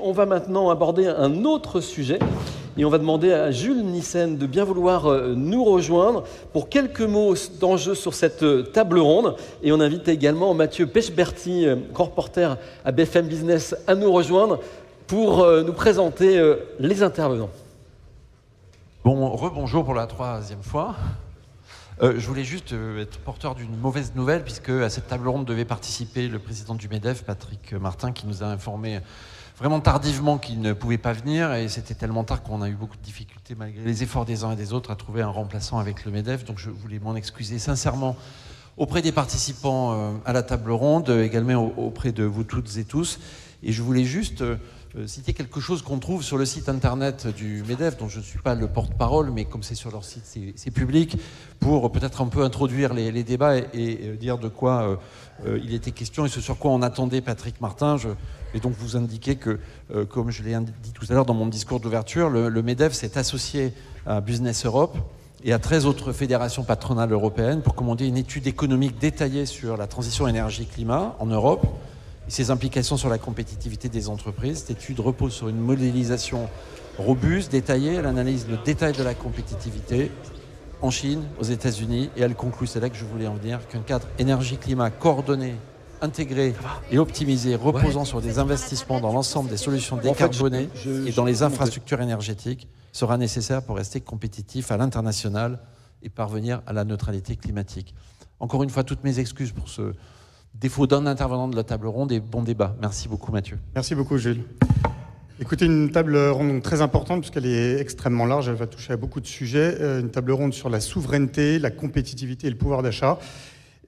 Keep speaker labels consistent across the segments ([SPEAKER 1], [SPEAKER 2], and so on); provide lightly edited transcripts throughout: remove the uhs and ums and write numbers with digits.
[SPEAKER 1] On va maintenant aborder un autre sujet et on va demander à Jules Nissen de bien vouloir nous rejoindre pour quelques mots d'enjeu sur cette table ronde. Et on invite également Mathieu Pechberti, reporter à BFM Business, à nous rejoindre pour nous présenter les intervenants.
[SPEAKER 2] Bon, rebonjour pour la troisième fois. Je voulais juste être porteur d'une mauvaise nouvelle puisque à cette table ronde devait participer le président du MEDEF, Patrick Martin, qui nous a informé vraiment tardivement qu'il ne pouvait pas venir et c'était tellement tard qu'on a eu beaucoup de difficultés malgré les efforts des uns et des autres à trouver un remplaçant avec le MEDEF. Donc je voulais m'en excuser sincèrement auprès des participants à la table ronde, également auprès de vous toutes et tous. Et je voulais juste citer quelque chose qu'on trouve sur le site internet du MEDEF, dont je ne suis pas le porte-parole, mais comme c'est sur leur site, c'est public, pour peut-être un peu introduire les débats et dire de quoi il était question et ce sur quoi on attendait Patrick Martin. Je vais donc vous indiquer que, comme je l'ai dit tout à l'heure dans mon discours d'ouverture, le MEDEF s'est associé à Business Europe et à 13 autres fédérations patronales européennes pour commander une étude économique détaillée sur la transition énergie-climat en Europe et ses implications sur la compétitivité des entreprises. Cette étude repose sur une modélisation robuste, détaillée. Elle analyse le détail de la compétitivité en Chine, aux États-Unis, et elle conclut, c'est là que je voulais en venir, qu'un cadre énergie-climat coordonné, intégré et optimisé, reposant sur des investissements dans l'ensemble des solutions décarbonées et dans les infrastructures énergétiques, sera nécessaire pour rester compétitif à l'international et parvenir à la neutralité climatique. Encore une fois, toutes mes excuses pour ce défaut d'un intervenant de la table ronde et bon débat. Merci beaucoup Mathieu.
[SPEAKER 3] Merci beaucoup Jules. Écoutez, une table ronde très importante puisqu'elle est extrêmement large, elle va toucher à beaucoup de sujets. Une table ronde sur la souveraineté, la compétitivité et le pouvoir d'achat.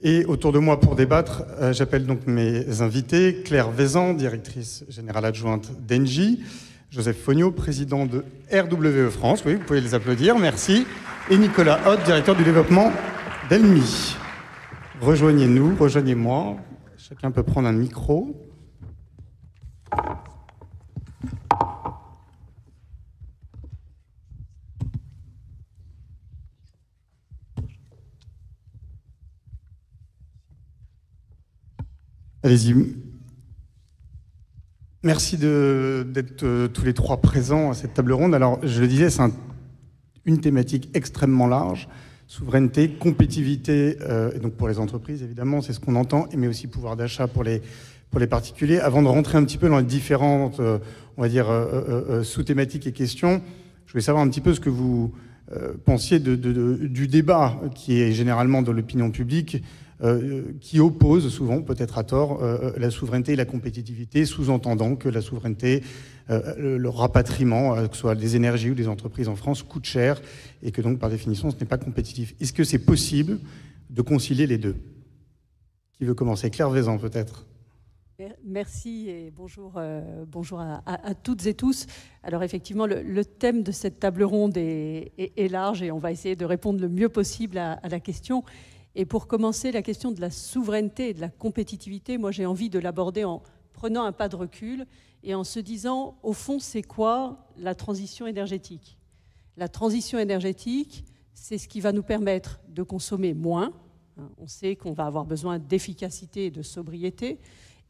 [SPEAKER 3] Et autour de moi pour débattre, j'appelle donc mes invités. Claire Vézan, directrice générale adjointe d'Engie. Joseph Fognaud, président de RWE France. Oui, vous pouvez les applaudir, merci. Et Nicolas Hott, directeur du développement d'Elmi. Rejoignez-nous, rejoignez-moi. Chacun peut prendre un micro. Allez-y. Merci d'être tous les trois présents à cette table ronde. Alors, je le disais, c'est une thématique extrêmement large. Souveraineté, compétitivité, et donc pour les entreprises, évidemment, c'est ce qu'on entend, mais aussi pouvoir d'achat pour les particuliers. Avant de rentrer un petit peu dans les différentes, on va dire, sous-thématiques et questions, je voulais savoir un petit peu ce que vous pensiez du débat qui est généralement dans l'opinion publique, qui oppose souvent, peut-être à tort, la souveraineté et la compétitivité, sous-entendant que la souveraineté, le rapatriement, que ce soit des énergies ou des entreprises en France, coûte cher et que donc, par définition, ce n'est pas compétitif. Est-ce que c'est possible de concilier les deux? Qui veut commencer? Claire Vézan, peut-être.
[SPEAKER 4] Merci et bonjour, bonjour à toutes et tous. Alors effectivement, le thème de cette table ronde est large et on va essayer de répondre le mieux possible à la question. Et pour commencer, la question de la souveraineté et de la compétitivité, moi j'ai envie de l'aborder en prenant un pas de recul et en se disant, au fond, c'est quoi la transition énergétique? La transition énergétique, c'est ce qui va nous permettre de consommer moins. On sait qu'on va avoir besoin d'efficacité et de sobriété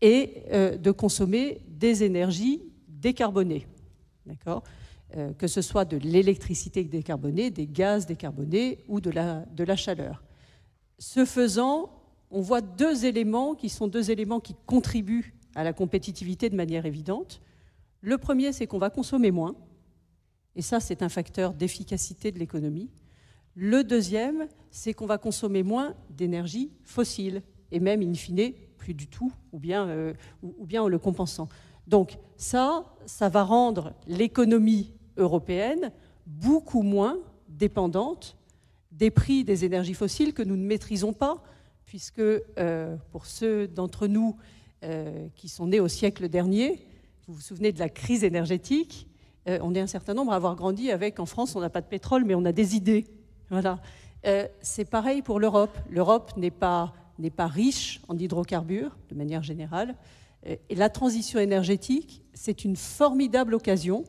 [SPEAKER 4] et de consommer des énergies décarbonées. D'accord ? Que ce soit de l'électricité décarbonée, des gaz décarbonés ou de la chaleur. Ce faisant, on voit deux éléments qui contribuent à la compétitivité de manière évidente. Le premier, c'est qu'on va consommer moins, et ça, c'est un facteur d'efficacité de l'économie. Le deuxième, c'est qu'on va consommer moins d'énergie fossile, et même, in fine, plus du tout, ou bien en le compensant. Donc ça va rendre l'économie européenne beaucoup moins dépendante des prix des énergies fossiles que nous ne maîtrisons pas, puisque pour ceux d'entre nous qui sont nés au siècle dernier, vous vous souvenez de la crise énergétique, on est un certain nombre à avoir grandi avec, en France, on n'a pas de pétrole, mais on a des idées. Voilà. C'est pareil pour l'Europe. L'Europe n'est pas riche en hydrocarbures, de manière générale. Et la transition énergétique, c'est une formidable occasion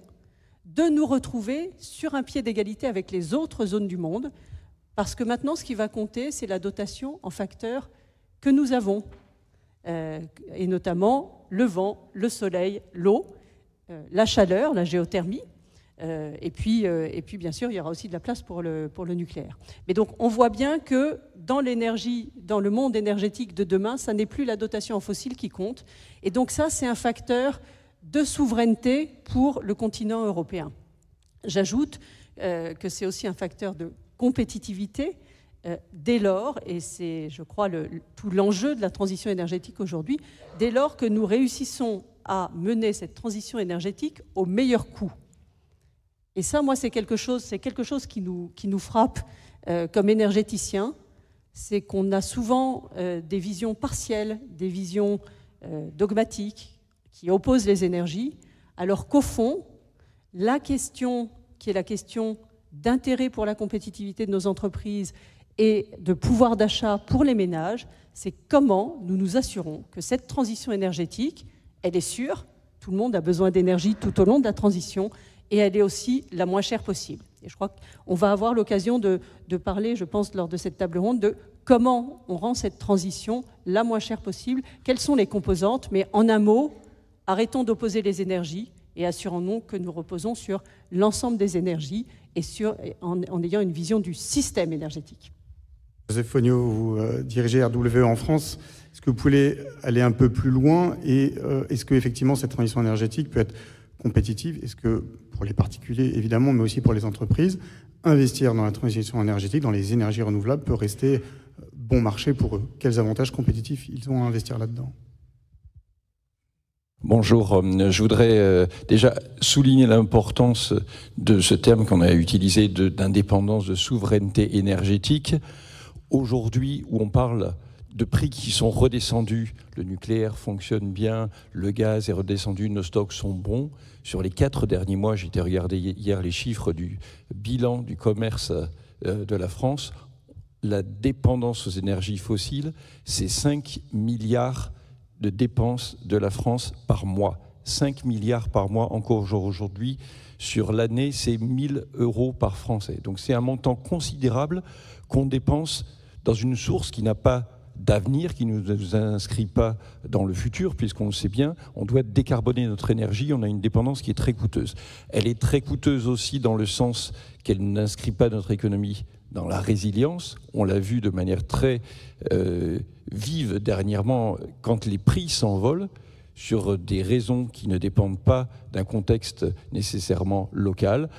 [SPEAKER 4] de nous retrouver sur un pied d'égalité avec les autres zones du monde, parce que maintenant, ce qui va compter, c'est la dotation en facteurs que nous avons, et notamment le vent, le soleil, l'eau. la chaleur, la géothermie, et puis bien sûr, il y aura aussi de la place pour le nucléaire. Mais donc, on voit bien que dans l'énergie, dans le monde énergétique de demain, ça n'est plus la dotation en fossiles qui compte. Et donc ça, c'est un facteur de souveraineté pour le continent européen. J'ajoute que c'est aussi un facteur de compétitivité dès lors, et c'est, je crois, tout l'enjeu de la transition énergétique aujourd'hui, dès lors que nous réussissons à mener cette transition énergétique au meilleur coût. Et ça, moi, c'est quelque chose qui nous frappe comme énergéticiens, c'est qu'on a souvent des visions partielles, des visions dogmatiques qui opposent les énergies, alors qu'au fond, la question qui est la question d'intérêt pour la compétitivité de nos entreprises et de pouvoir d'achat pour les ménages, c'est comment nous nous assurons que cette transition énergétique, elle est sûre, tout le monde a besoin d'énergie tout au long de la transition, et elle est aussi la moins chère possible. Et je crois qu'on va avoir l'occasion de parler, je pense, lors de cette table ronde, de comment on rend cette transition la moins chère possible, quelles sont les composantes, mais en un mot, arrêtons d'opposer les énergies et assurons-nous que nous reposons sur l'ensemble des énergies et en ayant une vision du système énergétique.
[SPEAKER 3] Joseph Fogno, vous dirigez RWE en France. Est-ce que vous pouvez aller un peu plus loin et est-ce qu'effectivement cette transition énergétique peut être compétitive? Est-ce que pour les particuliers, évidemment, mais aussi pour les entreprises, investir dans la transition énergétique, dans les énergies renouvelables, peut rester bon marché pour eux? Quels avantages compétitifs ils ont à investir là-dedans?
[SPEAKER 5] Bonjour, je voudrais déjà souligner l'importance de ce terme qu'on a utilisé d'indépendance, de souveraineté énergétique. Aujourd'hui, où on parle de prix qui sont redescendus, le nucléaire fonctionne bien, le gaz est redescendu, nos stocks sont bons. Sur les 4 derniers mois, j'ai été regarder hier les chiffres du bilan du commerce de la France. La dépendance aux énergies fossiles, c'est 5 milliards de dépenses de la France par mois. 5 milliards par mois encore aujourd'hui. Sur l'année, c'est 1 000 € par Français. Donc c'est un montant considérable qu'on dépense dans une source qui n'a pas d'avenir, qui ne nous inscrit pas dans le futur, puisqu'on le sait bien, on doit décarboner notre énergie, on a une dépendance qui est très coûteuse. Elle est très coûteuse aussi dans le sens qu'elle n'inscrit pas notre économie dans la résilience. On l'a vu de manière très vive dernièrement, quand les prix s'envolent, sur des raisons qui ne dépendent pas d'un contexte nécessairement local.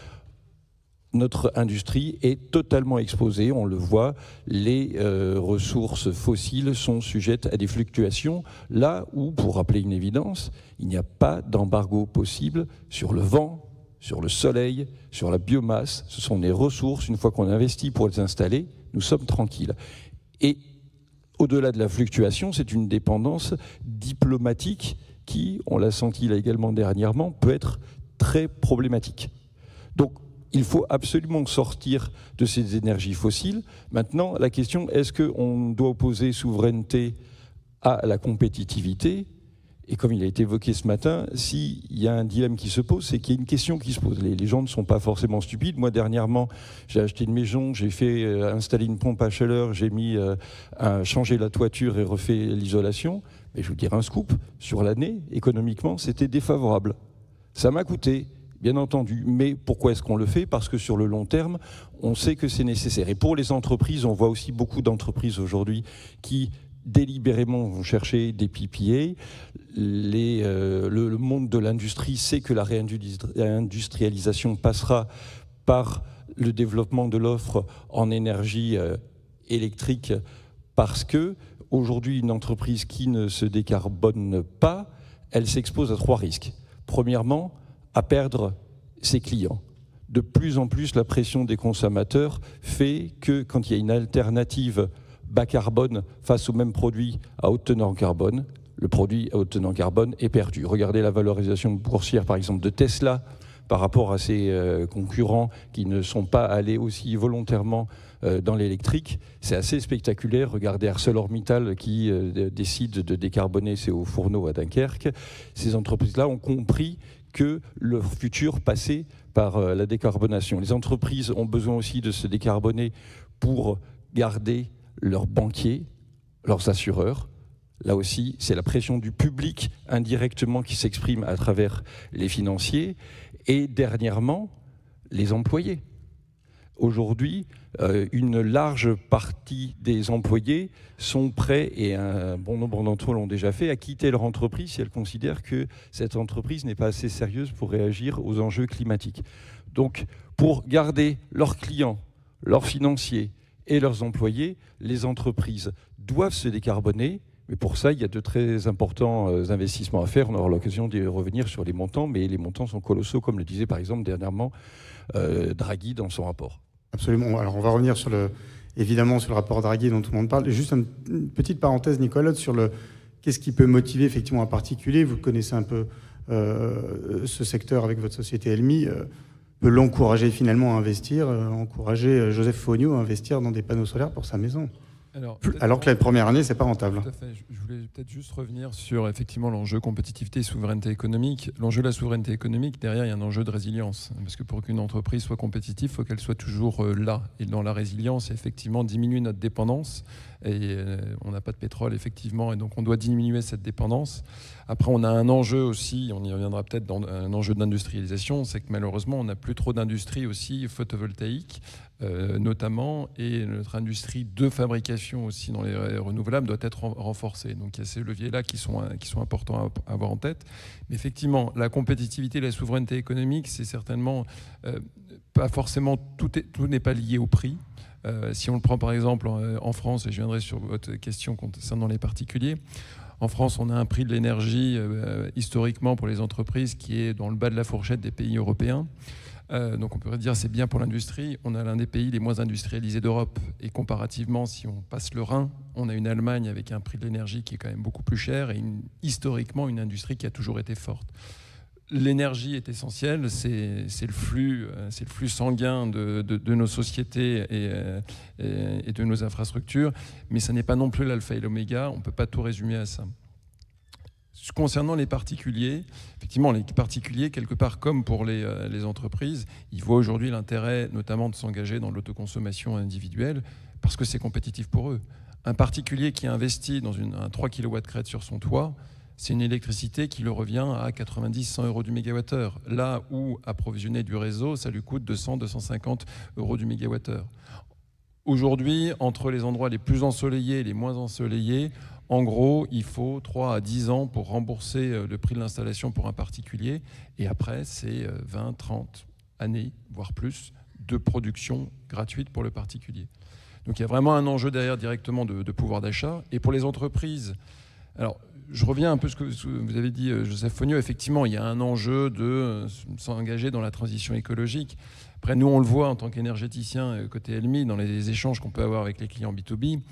[SPEAKER 5] Notre industrie est totalement exposée, on le voit, les ressources fossiles sont sujettes à des fluctuations, là où, pour rappeler une évidence, il n'y a pas d'embargo possible sur le vent, sur le soleil, sur la biomasse. Ce sont des ressources, une fois qu'on investit pour les installer, nous sommes tranquilles. Et au-delà de la fluctuation, c'est une dépendance diplomatique qui, on l'a senti là également dernièrement, peut être très problématique. Donc, il faut absolument sortir de ces énergies fossiles. Maintenant, la question, est-ce qu'on doit opposer souveraineté à la compétitivité? Et comme il a été évoqué ce matin, s'il y a un dilemme qui se pose, c'est qu'il y a une question qui se pose. Les gens ne sont pas forcément stupides. Moi, dernièrement, j'ai acheté une maison, j'ai fait installer une pompe à chaleur, j'ai changé la toiture et refait l'isolation. Mais je vous dirai un scoop, sur l'année, économiquement, c'était défavorable. Ça m'a coûté. Bien entendu, mais pourquoi est-ce qu'on le fait? Parce que sur le long terme, on sait que c'est nécessaire. Et pour les entreprises, on voit aussi beaucoup d'entreprises aujourd'hui qui délibérément vont chercher des PPA. Le monde de l'industrie sait que la réindustrialisation passera par le développement de l'offre en énergie électrique, parce que aujourd'hui, une entreprise qui ne se décarbone pas, elle s'expose à 3 risques. Premièrement, à perdre ses clients. De plus en plus, la pression des consommateurs fait que quand il y a une alternative bas carbone face au même produit à haute teneur en carbone, le produit à haute teneur en carbone est perdu. Regardez la valorisation boursière, par exemple, de Tesla par rapport à ses concurrents qui ne sont pas allés aussi volontairement dans l'électrique. C'est assez spectaculaire. Regardez ArcelorMittal qui décide de décarboner ses hauts fourneaux à Dunkerque. Ces entreprises-là ont compris que leur futur passait par la décarbonation. Les entreprises ont besoin aussi de se décarboner pour garder leurs banquiers, leurs assureurs. Là aussi, c'est la pression du public indirectement qui s'exprime à travers les financiers et dernièrement, les employés. Aujourd'hui, une large partie des employés sont prêts, et un bon nombre d'entre eux l'ont déjà fait, à quitter leur entreprise si elles considèrent que cette entreprise n'est pas assez sérieuse pour réagir aux enjeux climatiques. Donc, pour garder leurs clients, leurs financiers et leurs employés, les entreprises doivent se décarboner. Mais pour ça, il y a de très importants investissements à faire. On aura l'occasion d'y revenir sur les montants, mais les montants sont colossaux, comme le disait par exemple dernièrement Draghi dans son rapport.
[SPEAKER 3] Absolument. Alors on va revenir évidemment sur le rapport Draghi dont tout le monde parle. Et juste une petite parenthèse, Nicolas, sur qu'est-ce qui peut motiver effectivement un particulier. Vous connaissez un peu ce secteur avec votre société Elmi. Peut l'encourager finalement à investir, encourager Joseph Fogno à investir dans des panneaux solaires pour sa maison. Alors que la première année, c'est pas rentable.
[SPEAKER 6] Tout à fait. Je voulais peut-être juste revenir sur effectivement l'enjeu compétitivité et souveraineté économique. L'enjeu de la souveraineté économique, derrière, il y a un enjeu de résilience. Parce que pour qu'une entreprise soit compétitive, il faut qu'elle soit toujours là. Et dans la résilience, effectivement, diminuer notre dépendance. Et on n'a pas de pétrole, effectivement, et donc on doit diminuer cette dépendance. Après, on a un enjeu aussi, on y reviendra peut-être, dans un enjeu d'industrialisation, c'est que malheureusement, on n'a plus trop d'industrie aussi photovoltaïque, notamment, et notre industrie de fabrication aussi dans les renouvelables doit être renforcée. Donc il y a ces leviers-là qui sont importants à avoir en tête. Mais effectivement, la compétitivité et la souveraineté économique, c'est certainement pas forcément, tout n'est pas lié au prix. Si on le prend par exemple en France, et je viendrai sur votre question concernant les particuliers, en France, on a un prix de l'énergie historiquement pour les entreprises qui est dans le bas de la fourchette des pays européens. Donc on pourrait dire c'est bien pour l'industrie. On a l'un des pays les moins industrialisés d'Europe. Et comparativement, si on passe le Rhin, on a une Allemagne avec un prix de l'énergie qui est quand même beaucoup plus cher et historiquement une industrie qui a toujours été forte. L'énergie est essentielle, c'est le flux sanguin de nos sociétés et de nos infrastructures, mais ça n'est pas non plus l'alpha et l'oméga, on ne peut pas tout résumer à ça. Concernant les particuliers, effectivement, les particuliers, quelque part comme pour les entreprises, ils voient aujourd'hui l'intérêt notamment de s'engager dans l'autoconsommation individuelle parce que c'est compétitif pour eux. Un particulier qui investit dans un 3 kW crête sur son toit, c'est une électricité qui le revient à 90-100 euros du mégawattheure. Là où approvisionner du réseau, ça lui coûte 200-250 euros du mégawattheure. Aujourd'hui, entre les endroits les plus ensoleillés et les moins ensoleillés, en gros, il faut 3 à 10 ans pour rembourser le prix de l'installation pour un particulier. Et après, c'est 20, 30 années, voire plus, de production gratuite pour le particulier. Donc il y a vraiment un enjeu derrière directement de pouvoir d'achat. Et pour les entreprises, alors je reviens un peu à ce que vous avez dit, Joseph Fogno. Effectivement, il y a un enjeu de s'engager dans la transition écologique. Après, nous, on le voit en tant qu'énergéticien côté Elmi, dans les échanges qu'on peut avoir avec les clients B2B,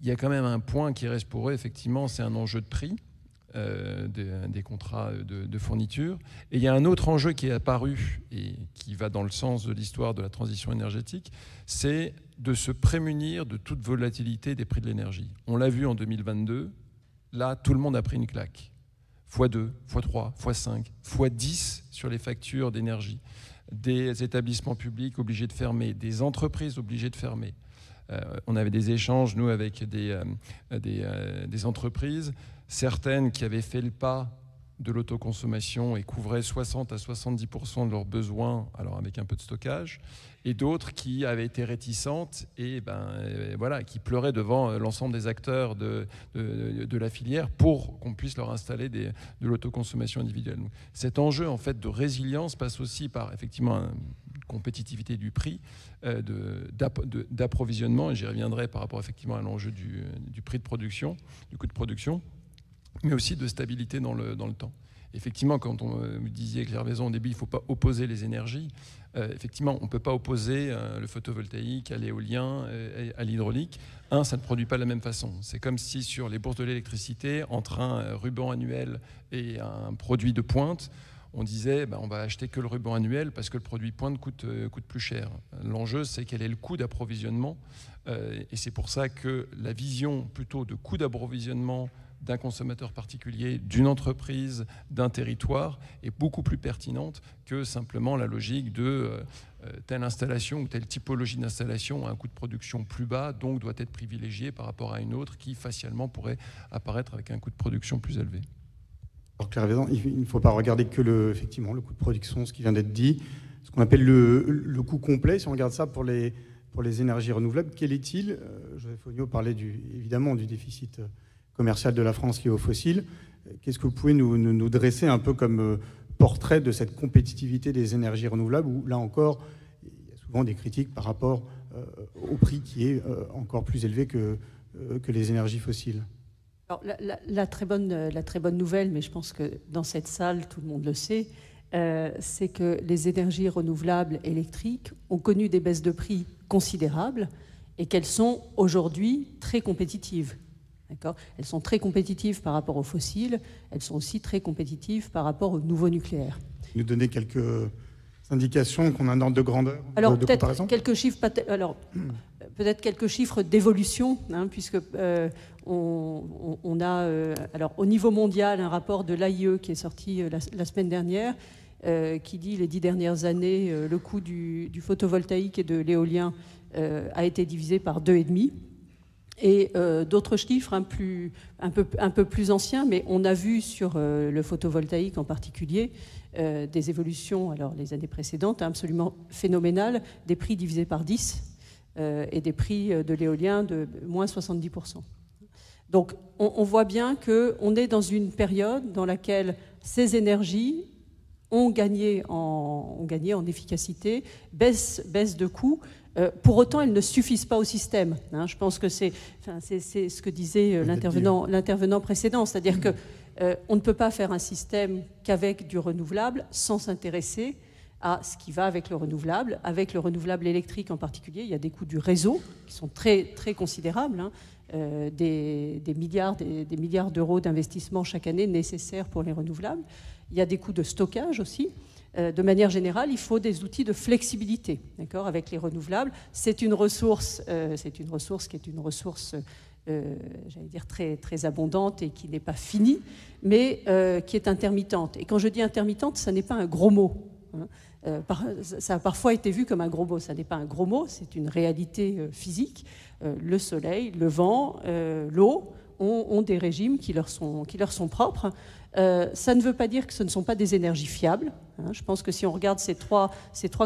[SPEAKER 6] il y a quand même un point qui reste pour eux, effectivement, c'est un enjeu de prix des contrats de fourniture. Et il y a un autre enjeu qui est apparu et qui va dans le sens de l'histoire de la transition énergétique, c'est de se prémunir de toute volatilité des prix de l'énergie. On l'a vu en 2022. Là, tout le monde a pris une claque. x2, x3, x5, x10 sur les factures d'énergie. Des établissements publics obligés de fermer, des entreprises obligées de fermer. On avait des échanges, nous, avec des entreprises, certaines qui avaient fait le pas de l'autoconsommation et couvraient 60 à 70% de leurs besoins, alors avec un peu de stockage, et d'autres qui avaient été réticentes et voilà, qui pleuraient devant l'ensemble des acteurs de la filière pour qu'on puisse leur installer de l'autoconsommation individuelle. Donc, cet enjeu en fait de résilience passe aussi par effectivement une compétitivité du prix, d'approvisionnement, et j'y reviendrai par rapport effectivement à l'enjeu du prix de production, du coût de production, mais aussi de stabilité dans le temps. Effectivement, quand on me disait Claire Vaison au début, il ne faut pas opposer les énergies. Effectivement, on ne peut pas opposer le photovoltaïque à l'éolien, à l'hydraulique. Ça ne produit pas de la même façon. C'est comme si sur les bourses de l'électricité, entre un ruban annuel et un produit de pointe, on disait on va acheter que le ruban annuel parce que le produit pointe coûte plus cher. L'enjeu, c'est quel est le coût d'approvisionnement. Et c'est pour ça que la vision plutôt de coût d'approvisionnement d'un consommateur particulier, d'une entreprise, d'un territoire est beaucoup plus pertinente que simplement la logique de telle installation ou telle typologie d'installation a un coût de production plus bas, donc doit être privilégiée par rapport à une autre qui facialement pourrait apparaître avec un coût de production plus élevé.
[SPEAKER 3] Alors Claire Vézan, il ne faut pas regarder que effectivement, le coût de production, ce qui vient d'être dit, ce qu'on appelle le coût complet. Si on regarde ça pour les énergies renouvelables, quel est-il? Joseph Fognot parlait évidemment du déficit commercial de la France lié aux fossiles. Qu'est-ce que vous pouvez nous dresser un peu comme portrait de cette compétitivité des énergies renouvelables, où là encore, il y a souvent des critiques par rapport au prix qui est encore plus élevé que les énergies fossiles?
[SPEAKER 4] Alors, la très bonne nouvelle, mais je pense que dans cette salle, tout le monde le sait, c'est que les énergies renouvelables électriques ont connu des baisses de prix considérables et qu'elles sont aujourd'hui très compétitives. Elles sont très compétitives par rapport aux fossiles, elles sont aussi très compétitives par rapport au nouveau nucléaire.
[SPEAKER 3] Nous donner quelques indications, qu'on a un ordre de grandeur
[SPEAKER 4] alors,
[SPEAKER 3] de comparaison?
[SPEAKER 4] Peut-être quelques chiffres d'évolution, puisque on a alors, au niveau mondial un rapport de l'AIE qui est sorti la semaine dernière, qui dit les 10 dernières années, le coût du photovoltaïque et de l'éolien a été divisé par 2,5. Et d'autres chiffres un peu plus anciens, mais on a vu sur le photovoltaïque en particulier des évolutions, alors les années précédentes, absolument phénoménales, des prix divisés par 10 et des prix de l'éolien de moins 70%. Donc on voit bien qu'on est dans une période dans laquelle ces énergies ont gagné en efficacité, baisse de coûts. Pour autant, elles ne suffisent pas au système. Je pense que c'est ce que disait l'intervenant précédent, c'est-à-dire qu'on ne peut pas faire un système qu'avec du renouvelable sans s'intéresser à ce qui va avec le renouvelable électrique en particulier. Il y a des coûts du réseau qui sont très, très considérables, des milliards d'euros d'investissement chaque année nécessaires pour les renouvelables. Il y a des coûts de stockage aussi. De manière générale, il faut des outils de flexibilité, avec les renouvelables. C'est une ressource qui est une ressource, j'allais dire, très, très abondante et qui n'est pas finie, mais qui est intermittente. Et quand je dis intermittente, ça n'est pas un gros mot. Ça a parfois été vu comme un gros mot. Ça n'est pas un gros mot, c'est une réalité physique. Le soleil, le vent, l'eau ont des régimes qui leur sont propres. Ça ne veut pas dire que ce ne sont pas des énergies fiables. Je pense que si on regarde ces trois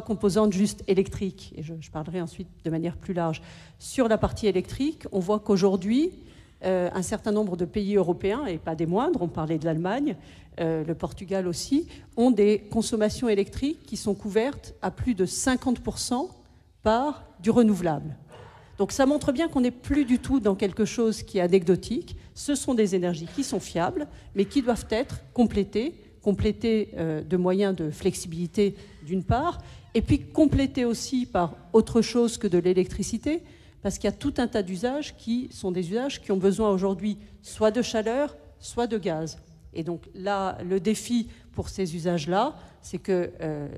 [SPEAKER 4] composantes juste électriques, et je parlerai ensuite de manière plus large, sur la partie électrique, on voit qu'aujourd'hui, un certain nombre de pays européens, et pas des moindres, on parlait de l'Allemagne, le Portugal aussi, ont des consommations électriques qui sont couvertes à plus de 50% par du renouvelable. Donc ça montre bien qu'on n'est plus du tout dans quelque chose qui est anecdotique. Ce sont des énergies qui sont fiables, mais qui doivent être complétées de moyens de flexibilité d'une part, et puis complétées aussi par autre chose que de l'électricité, parce qu'il y a tout un tas d'usages qui sont des usages qui ont besoin aujourd'hui soit de chaleur, soit de gaz. Et donc là, le défi pour ces usages-là, c'est que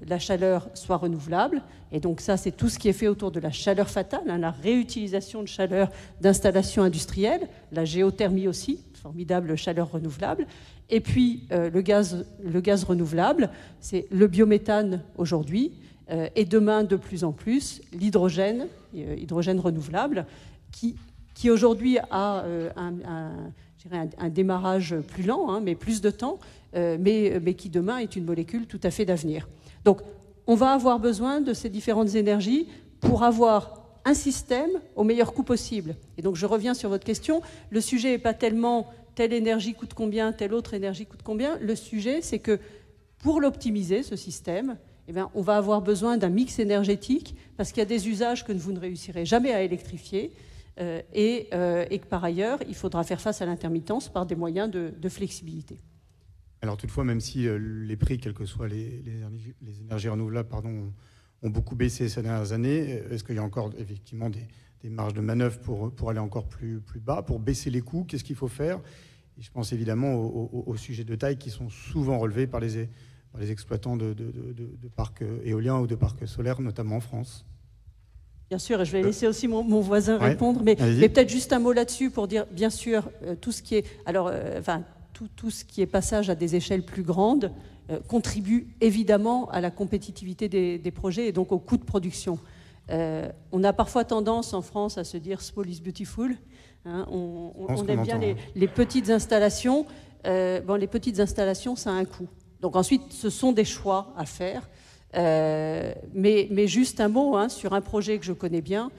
[SPEAKER 4] la chaleur soit renouvelable. Et donc ça, c'est tout ce qui est fait autour de la chaleur fatale, la réutilisation de chaleur d'installations industrielles, la géothermie aussi, formidable chaleur renouvelable. Et puis le gaz renouvelable, c'est le biométhane aujourd'hui, et demain de plus en plus l'hydrogène renouvelable, qui aujourd'hui a un démarrage plus lent, mais plus de temps, mais qui demain est une molécule tout à fait d'avenir. Donc on va avoir besoin de ces différentes énergies pour avoir un système au meilleur coût possible. Et donc je reviens sur votre question, le sujet n'est pas tellement telle énergie coûte combien, telle autre énergie coûte combien, le sujet c'est que pour l'optimiser, ce système, on va avoir besoin d'un mix énergétique parce qu'il y a des usages que vous ne réussirez jamais à électrifier, et que par ailleurs, il faudra faire face à l'intermittence par des moyens de flexibilité.
[SPEAKER 3] Alors toutefois, même si les prix, quelles que soient les énergies renouvelables, ont beaucoup baissé ces dernières années, est-ce qu'il y a encore effectivement des marges de manœuvre pour aller encore plus bas, pour baisser les coûts? Qu'est-ce qu'il faut faire? Et je pense évidemment aux sujets de taille qui sont souvent relevés par les exploitants de parcs éoliens ou de parcs solaires, notamment en France.
[SPEAKER 4] Bien sûr, et je vais laisser aussi mon voisin répondre, mais peut-être juste un mot là-dessus pour dire, bien sûr, tout ce qui est, tout ce qui est passage à des échelles plus grandes contribue évidemment à la compétitivité des projets et donc au coût de production. On a parfois tendance en France à se dire small is beautiful. Hein, on aime bien les petites installations. Les petites installations, ça a un coût. Donc ensuite, ce sont des choix à faire. Mais juste un mot sur un projet que je connais bien,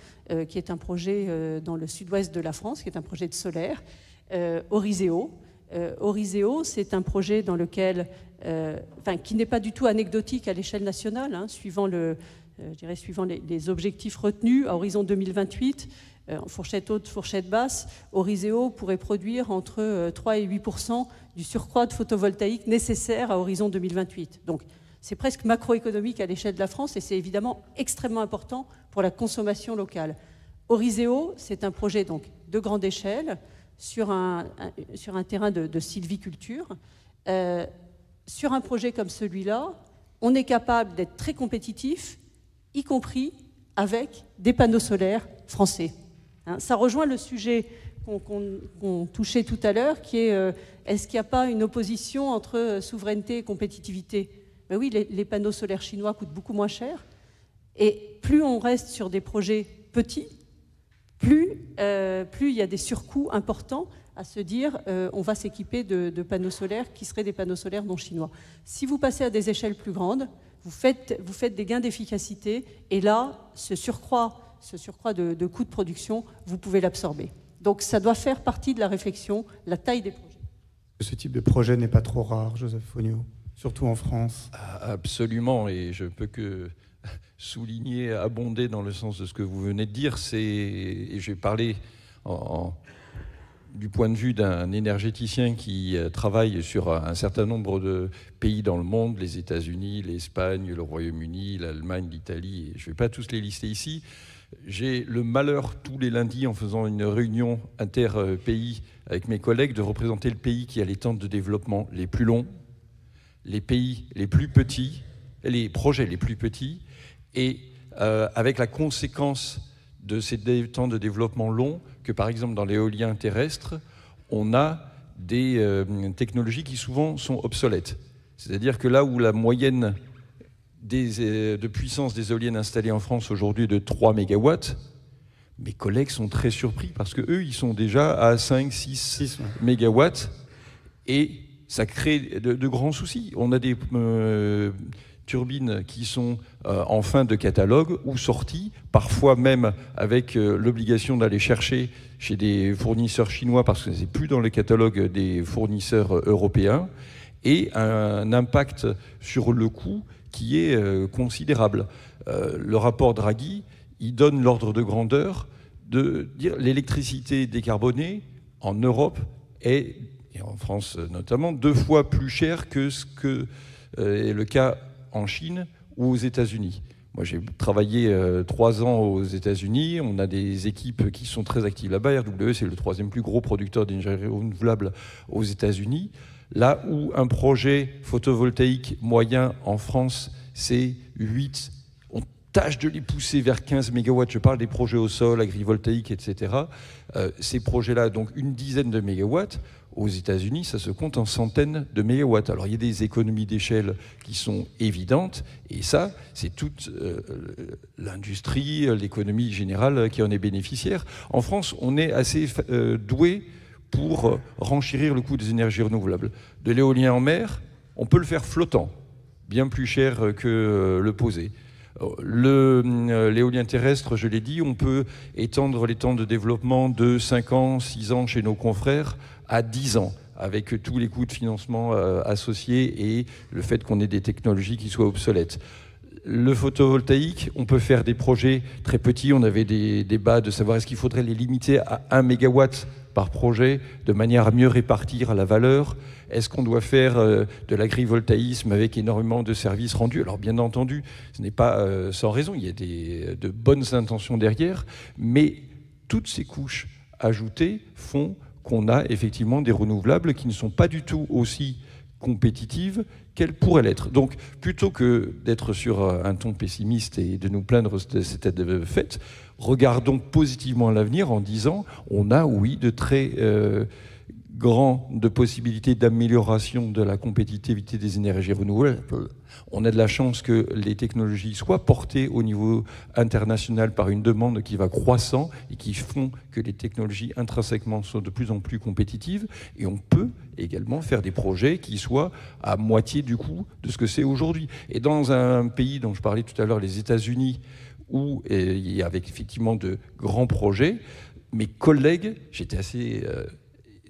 [SPEAKER 4] qui est un projet dans le sud-ouest de la France, qui est un projet de solaire, Oriseo. Oriseo, c'est un projet dans lequel, qui n'est pas du tout anecdotique à l'échelle nationale, suivant les objectifs retenus à horizon 2028, en fourchette haute, fourchette basse, Oriseo pourrait produire entre 3 et 8% du surcroît de photovoltaïque nécessaire à horizon 2028. Donc, c'est presque macroéconomique à l'échelle de la France et c'est évidemment extrêmement important pour la consommation locale. Oriseo, c'est un projet donc, de grande échelle sur un terrain de sylviculture. Sur un projet comme celui-là, on est capable d'être très compétitif, y compris avec des panneaux solaires français. Ça rejoint le sujet qu'on touchait tout à l'heure, qui est est-ce qu'il n'y a pas une opposition entre souveraineté et compétitivité ? Ben oui, les panneaux solaires chinois coûtent beaucoup moins cher. Et plus on reste sur des projets petits, plus il y a des surcoûts importants à se dire on va s'équiper de panneaux solaires qui seraient des panneaux solaires non chinois. Si vous passez à des échelles plus grandes, vous faites des gains d'efficacité et là, ce surcroît de coûts de production, vous pouvez l'absorber. Donc ça doit faire partie de la réflexion, la taille des projets.
[SPEAKER 3] Ce type de projet n'est pas trop rare, Joseph Fogno, surtout en France.
[SPEAKER 5] Absolument, et je peux que souligner, abonder dans le sens de ce que vous venez de dire, et je vais parler du point de vue d'un énergéticien qui travaille sur un certain nombre de pays dans le monde, les États-Unis, l'Espagne, le Royaume-Uni, l'Allemagne, l'Italie, je ne vais pas tous les lister ici. J'ai le malheur tous les lundis en faisant une réunion inter-pays avec mes collègues de représenter le pays qui a les temps de développement les plus longs, les pays les plus petits, les projets les plus petits, et avec la conséquence de ces temps de développement longs que par exemple dans l'éolien terrestre, on a des technologies qui souvent sont obsolètes. C'est-à-dire que là où la moyenne de puissance des éoliennes installées en France aujourd'hui est de 3 MW, mes collègues sont très surpris parce qu'eux, ils sont déjà à 5, 6 MW et ça crée de grands soucis. On a des turbines qui sont en fin de catalogue ou sorties, parfois même avec l'obligation d'aller chercher chez des fournisseurs chinois parce que ce n'est plus dans le catalogue des fournisseurs européens, et un impact sur le coût qui est considérable. Le rapport Draghi, il donne l'ordre de grandeur de dire l'électricité décarbonée en Europe est, et en France notamment, 2 fois plus chère que ce que est le cas en Chine ou aux États-Unis. Moi, j'ai travaillé 3 ans aux États-Unis. On a des équipes qui sont très actives là-bas. RWE, c'est le 3e plus gros producteur d'énergie renouvelable aux États-Unis. Là où un projet photovoltaïque moyen en France, c'est 8, on tâche de les pousser vers 15 MW. Je parle des projets au sol, agrivoltaïques, etc. Ces projets-là, donc une dizaine de mégawatts. Aux États-Unis, ça se compte en centaines de mégawatts. Alors, il y a des économies d'échelle qui sont évidentes, et ça, c'est toute l'industrie, l'économie générale qui en est bénéficiaire. En France, on est assez doué pour renchérir le coût des énergies renouvelables. De l'éolien en mer, on peut le faire flottant, bien plus cher que le posé. L'éolien terrestre, je l'ai dit, on peut étendre les temps de développement de 5 ans, 6 ans chez nos confrères à 10 ans, avec tous les coûts de financement associés et le fait qu'on ait des technologies qui soient obsolètes. Le photovoltaïque, on peut faire des projets très petits. On avait des débats de savoir est-ce qu'il faudrait les limiter à 1 MW par projet, de manière à mieux répartir la valeur. Est-ce qu'on doit faire de l'agrivoltaïsme avec énormément de services rendus? Alors bien entendu, ce n'est pas sans raison, il y a de bonnes intentions derrière, mais toutes ces couches ajoutées font qu'on a effectivement des renouvelables qui ne sont pas du tout aussi compétitive qu'elle pourrait l'être. Donc, plutôt que d'être sur un ton pessimiste et de nous plaindre de cette aide faite, regardons positivement l'avenir en disant on a, oui, de très grandes possibilités d'amélioration de la compétitivité des énergies renouvelables. On a de la chance que les technologies soient portées au niveau international par une demande qui va croissant et qui font que les technologies intrinsèquement sont de plus en plus compétitives. Et on peut également faire des projets qui soient à moitié du coût de ce que c'est aujourd'hui. Et dans un pays dont je parlais tout à l'heure, les États-Unis, où il y avait effectivement de grands projets, mes collègues, j'étais assez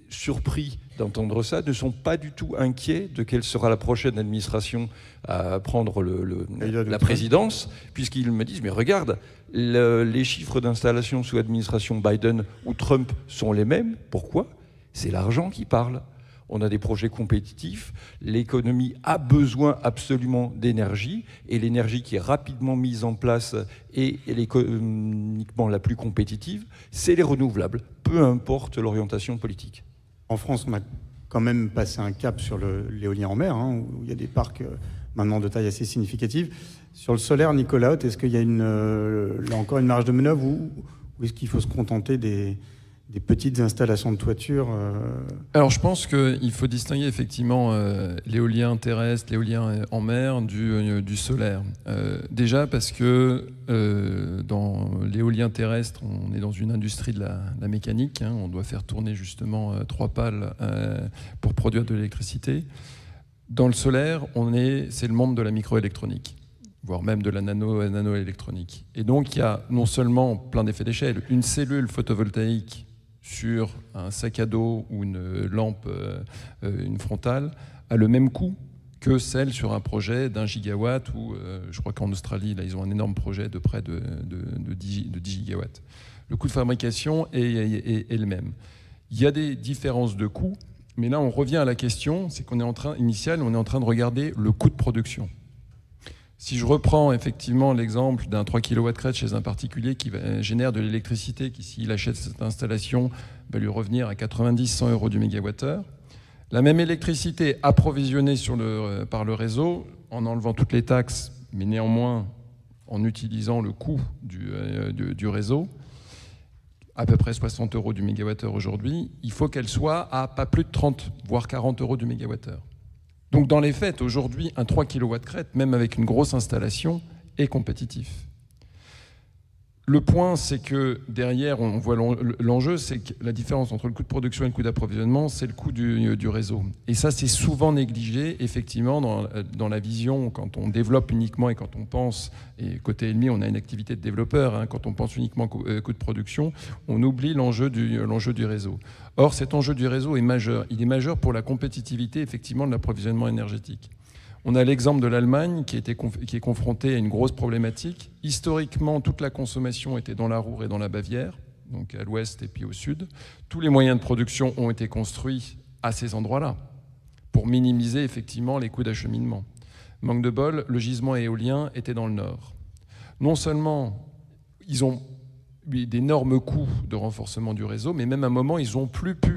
[SPEAKER 5] surpris d'entendre ça, ne sont pas du tout inquiets de quelle sera la prochaine administration à prendre la présidence, puisqu'ils me disent, mais regarde, les chiffres d'installation sous administration Biden ou Trump sont les mêmes. Pourquoi ? C'est l'argent qui parle. On a des projets compétitifs, l'économie a besoin absolument d'énergie, et l'énergie qui est rapidement mise en place et économiquement la plus compétitive, c'est les renouvelables, peu importe l'orientation politique.
[SPEAKER 3] En France, on a quand même passé un cap sur l'éolien en mer, hein, où il y a des parcs maintenant de taille assez significative. Sur le solaire, Nicolas Hauth, est-ce qu'il y a là encore une marge de manœuvre, ou est-ce qu'il faut se contenter des petites installations de toiture
[SPEAKER 6] Alors je pense qu'il faut distinguer effectivement l'éolien terrestre, l'éolien en mer du solaire. Déjà parce que dans l'éolien terrestre, on est dans une industrie de la mécanique, hein, on doit faire tourner justement 3 pales pour produire de l'électricité. Dans le solaire, c'est le monde de la microélectronique, voire même de la nanoélectronique. Et donc il y a non seulement plein d'effets d'échelle, une cellule photovoltaïque sur un sac à dos ou une lampe, une frontale, a le même coût que celle sur un projet d'1 gigawatt, ou je crois qu'en Australie, là, ils ont un énorme projet de près de 10 gigawatts. Le coût de fabrication est le même. Il y a des différences de coûts, mais là, on revient à la question, c'est qu'on est en train de regarder le coût de production. Si je reprends effectivement l'exemple d'un 3 kW crête chez un particulier qui génère de l'électricité, qui s'il achète cette installation va lui revenir à 90-100 euros du mégawattheure, la même électricité approvisionnée par le réseau, en enlevant toutes les taxes, mais néanmoins en utilisant le coût du réseau, à peu près 60 euros du mégawattheure aujourd'hui, il faut qu'elle soit à pas plus de 30, voire 40 euros du mégawattheure. Donc dans les faits, aujourd'hui, un 3 kW crête, même avec une grosse installation, est compétitif. Le point, c'est que derrière, on voit l'enjeu, c'est que la différence entre le coût de production et le coût d'approvisionnement, c'est le coût du réseau. Et ça, c'est souvent négligé, effectivement, dans la vision, quand on développe uniquement et quand on pense, et côté ELMI, on a une activité de développeur, hein, quand on pense uniquement coût de production, on oublie l'enjeu du réseau. Or, cet enjeu du réseau est majeur. Il est majeur pour la compétitivité, effectivement, de l'approvisionnement énergétique. On a l'exemple de l'Allemagne qui est confrontée à une grosse problématique. Historiquement, toute la consommation était dans la Ruhr et dans la Bavière, donc à l'ouest et puis au sud. Tous les moyens de production ont été construits à ces endroits-là pour minimiser effectivement les coûts d'acheminement. Manque de bol, le gisement éolien était dans le nord. Non seulement ils ont eu d'énormes coûts de renforcement du réseau, mais même à un moment, ils n'ont plus pu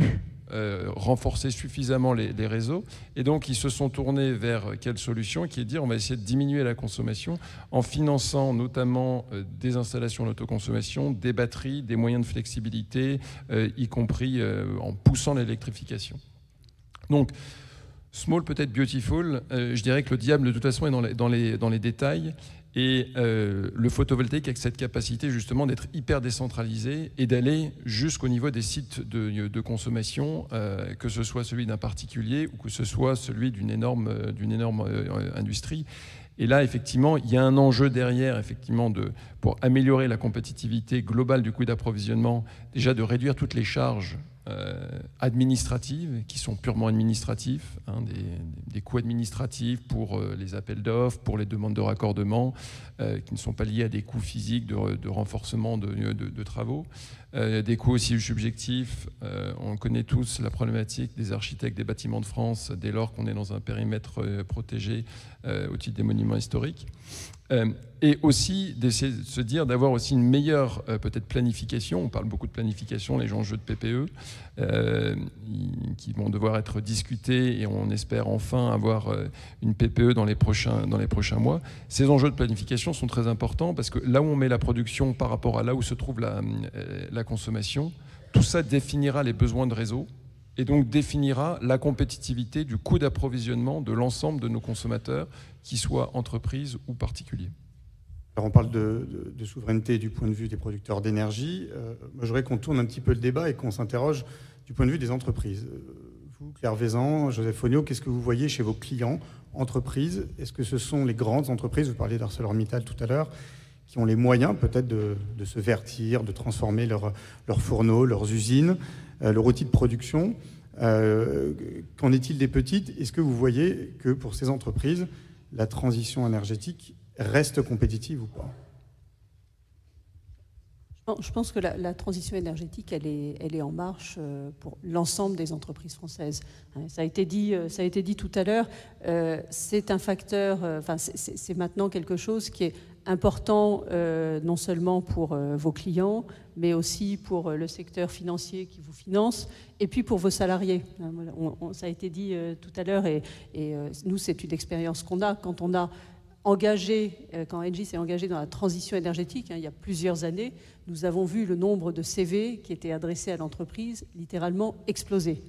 [SPEAKER 6] renforcer suffisamment les réseaux, et donc ils se sont tournés vers quelle solution, qui est de dire on va essayer de diminuer la consommation en finançant notamment des installations d'autoconsommation, des batteries, des moyens de flexibilité, y compris en poussant l'électrification. Donc small peut-être beautiful, je dirais que le diable de toute façon est dans les détails. Et le photovoltaïque avec cette capacité justement d'être hyper décentralisé et d'aller jusqu'au niveau des sites de consommation, que ce soit celui d'un particulier ou que ce soit celui d'une énorme industrie. Et là, effectivement, il y a un enjeu derrière, effectivement, pour améliorer la compétitivité globale du coût d'approvisionnement, déjà de réduire toutes les charges administratives, qui sont purement administratifs, hein, des coûts administratifs pour les appels d'offres, pour les demandes de raccordement, qui ne sont pas liés à des coûts physiques de renforcement de travaux, des coûts aussi subjectifs. On connaît tous la problématique des architectes des bâtiments de France dès lors qu'on est dans un périmètre protégé au titre des monuments historiques. Et aussi d'essayer de se dire d'avoir aussi une meilleure peut-être planification. On parle beaucoup de planification, les enjeux de PPE, qui vont devoir être discutés et on espère enfin avoir une PPE dans les prochains mois. Ces enjeux de planification sont très importants parce que là où on met la production par rapport à là où se trouve la consommation, tout ça définira les besoins de réseau et donc définira la compétitivité du coût d'approvisionnement de l'ensemble de nos consommateurs, qu'ils soient entreprises ou particuliers.
[SPEAKER 3] Alors on parle de souveraineté du point de vue des producteurs d'énergie. Moi, je voudrais qu'on tourne un petit peu le débat et qu'on s'interroge du point de vue des entreprises. Vous, Claire Vézan, Joseph Fogno, qu'est-ce que vous voyez chez vos clients, entreprises? Est-ce que ce sont les grandes entreprises, vous parliez d'ArcelorMittal tout à l'heure, qui ont les moyens peut-être de se vertir, de transformer leurs fourneaux, leurs usines, leur outil de production? Qu'en est-il des petites? Est-ce que vous voyez que pour ces entreprises, la transition énergétique reste compétitive ou pas?
[SPEAKER 4] Je pense que la transition énergétique, elle est en marche pour l'ensemble des entreprises françaises. Ça a été dit tout à l'heure. C'est un facteur, c'est maintenant quelque chose qui est important non seulement pour vos clients, mais aussi pour le secteur financier qui vous finance, et puis pour vos salariés. Ça a été dit tout à l'heure, et nous, c'est une expérience qu'on a quand on a quand Engie s'est engagé dans la transition énergétique, il y a plusieurs années, nous avons vu le nombre de CV qui étaient adressés à l'entreprise littéralement exploser.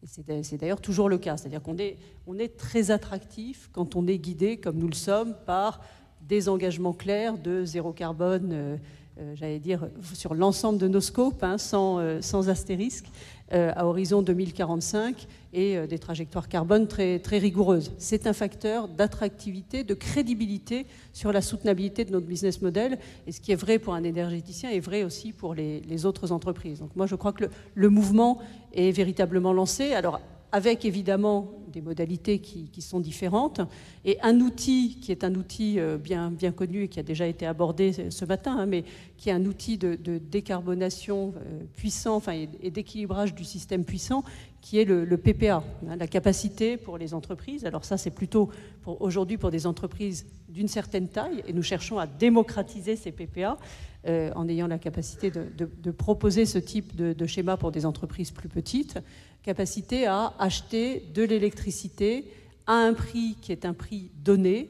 [SPEAKER 4] Et c'est d'ailleurs toujours le cas, c'est-à-dire qu'on est très attractif quand on est guidé, comme nous le sommes, par des engagements clairs de zéro carbone, j'allais dire, sur l'ensemble de nos scopes, sans astérisque, à horizon 2045, et des trajectoires carbone très, très rigoureuses. C'est un facteur d'attractivité, de crédibilité sur la soutenabilité de notre business model, et ce qui est vrai pour un énergéticien est vrai aussi pour les autres entreprises. Donc moi, je crois que le mouvement est véritablement lancé. Alors, avec évidemment des modalités qui sont différentes, et un outil qui est un outil bien connu et qui a déjà été abordé ce matin, mais qui est un outil de décarbonation puissant, et d'équilibrage du système puissant, qui est le PPA, la capacité pour les entreprises. Alors ça, c'est plutôt aujourd'hui pour des entreprises d'une certaine taille, et nous cherchons à démocratiser ces PPA en ayant la capacité de proposer ce type de schéma pour des entreprises plus petites, capacité à acheter de l'électricité à un prix qui est un prix donné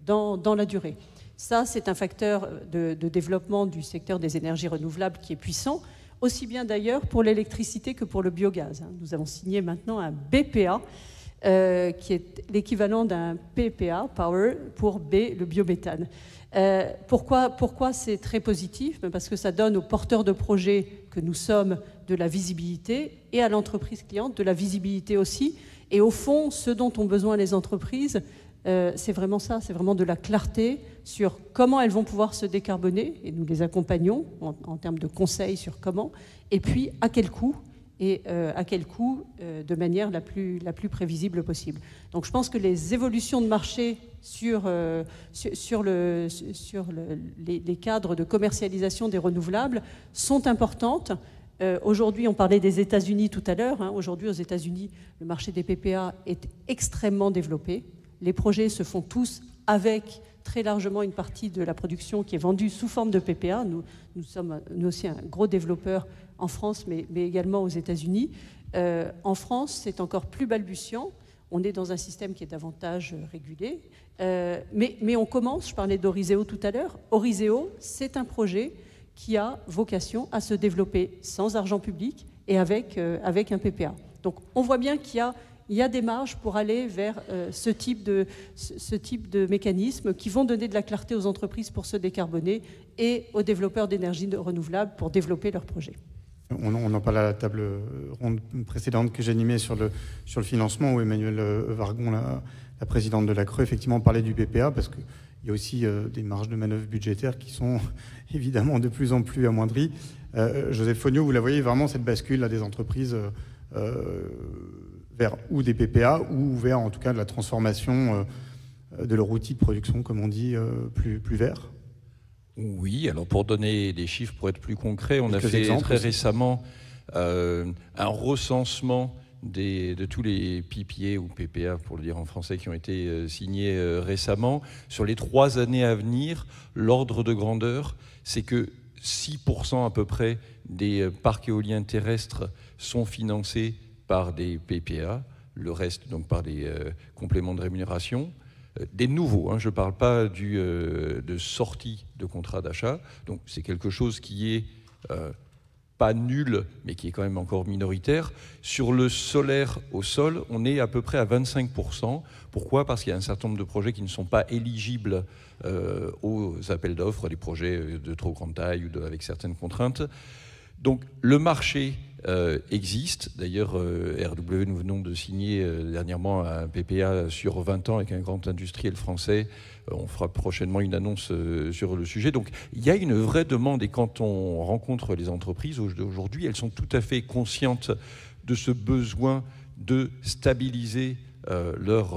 [SPEAKER 4] dans la durée. Ça, c'est un facteur de développement du secteur des énergies renouvelables qui est puissant, aussi bien d'ailleurs pour l'électricité que pour le biogaz. Nous avons signé maintenant un BPA, qui est l'équivalent d'un PPA, Power, pour B, le biométhane. Pourquoi c'est très positif? Parce que ça donne aux porteurs de projets que nous sommes de la visibilité, et à l'entreprise cliente de la visibilité aussi. Et au fond, ce dont ont besoin les entreprises, c'est vraiment ça, c'est vraiment de la clarté sur comment elles vont pouvoir se décarboner, et nous les accompagnons en termes de conseils sur comment, et puis à quel coût, et à quel coût de manière la plus prévisible possible. Donc je pense que les évolutions de marché sur les cadres de commercialisation des renouvelables sont importantes. Aujourd'hui, on parlait des États-Unis tout à l'heure. Aujourd'hui, aux États-Unis, le marché des PPA est extrêmement développé. Les projets se font tous avec très largement une partie de la production qui est vendue sous forme de PPA. Nous sommes nous aussi un gros développeur en France, mais également aux États-Unis. En France, c'est encore plus balbutiant. On est dans un système qui est davantage régulé. Mais on commence, je parlais d'Oriseo tout à l'heure. Oriseo, c'est un projet qui a vocation à se développer sans argent public et avec un PPA. Donc on voit bien qu'il y a des marges pour aller vers ce type de mécanismes qui vont donner de la clarté aux entreprises pour se décarboner et aux développeurs d'énergie renouvelable pour développer leurs projets.
[SPEAKER 3] On en parle à la table ronde précédente que j'animais sur le financement, où Emmanuelle Vargon, la présidente de la CRE, effectivement parlait du PPA, parce qu'il y a aussi des marges de manœuvre budgétaires qui sont évidemment de plus en plus amoindries. Joseph Fogno, vous la voyez vraiment, cette bascule là, des entreprises vers ou des PPA ou vers en tout cas de la transformation de leur outil de production, comme on dit, plus vert?
[SPEAKER 5] Oui, alors pour donner des chiffres, pour être plus concret, on a fait très récemment un recensement de tous les PPA ou PPA, pour le dire en français, qui ont été signés récemment. Sur les 3 années à venir, l'ordre de grandeur, c'est que 6% à peu près des parcs éoliens terrestres sont financés par des PPA, le reste donc par des compléments de rémunération. Des nouveaux, je ne parle pas de sortie de contrat d'achat, donc c'est quelque chose qui est pas nul, mais qui est quand même encore minoritaire. Sur le solaire au sol, on est à peu près à 25%. Pourquoi ? Parce qu'il y a un certain nombre de projets qui ne sont pas éligibles aux appels d'offres, des projets de trop grande taille ou avec certaines contraintes. Donc le marché existe. D'ailleurs, RW, nous venons de signer dernièrement un PPA sur 20 ans avec un grand industriel français. On fera prochainement une annonce sur le sujet. Donc il y a une vraie demande, et quand on rencontre les entreprises aujourd'hui, elles sont tout à fait conscientes de ce besoin de stabiliser leur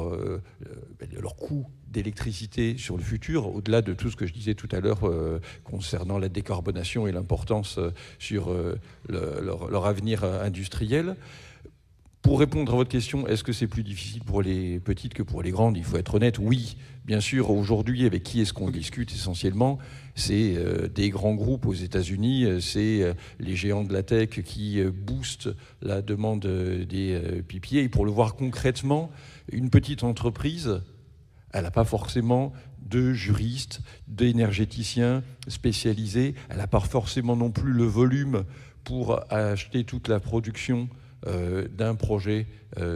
[SPEAKER 5] coût d'électricité sur le futur, au-delà de tout ce que je disais tout à l'heure concernant la décarbonation et l'importance sur leur avenir industriel. Pour répondre à votre question, est-ce que c'est plus difficile pour les petites que pour les grandes ? Il faut être honnête, oui. Bien sûr, aujourd'hui, avec qui est-ce qu'on discute essentiellement ? C'est des grands groupes aux États-Unis, c'est les géants de la tech qui boostent la demande des PPA. Et pour le voir concrètement, une petite entreprise, elle n'a pas forcément de juristes, d'énergéticiens spécialisés. Elle n'a pas forcément non plus le volume pour acheter toute la production d'un projet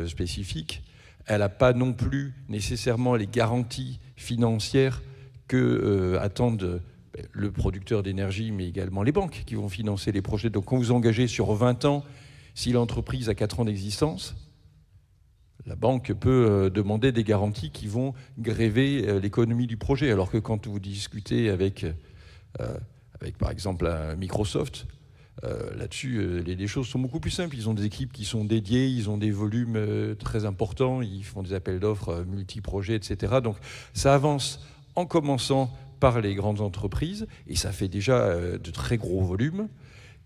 [SPEAKER 5] spécifique. Elle n'a pas non plus nécessairement les garanties financières que attendent le producteur d'énergie, mais également les banques qui vont financer les projets. Donc quand vous engagez sur 20 ans, si l'entreprise a 4 ans d'existence, la banque peut demander des garanties qui vont gréver l'économie du projet. Alors que quand vous discutez avec par exemple un Microsoft, là-dessus, les choses sont beaucoup plus simples. Ils ont des équipes qui sont dédiées, ils ont des volumes très importants, ils font des appels d'offres multi-projets, etc. Donc ça avance en commençant par les grandes entreprises, et ça fait déjà de très gros volumes.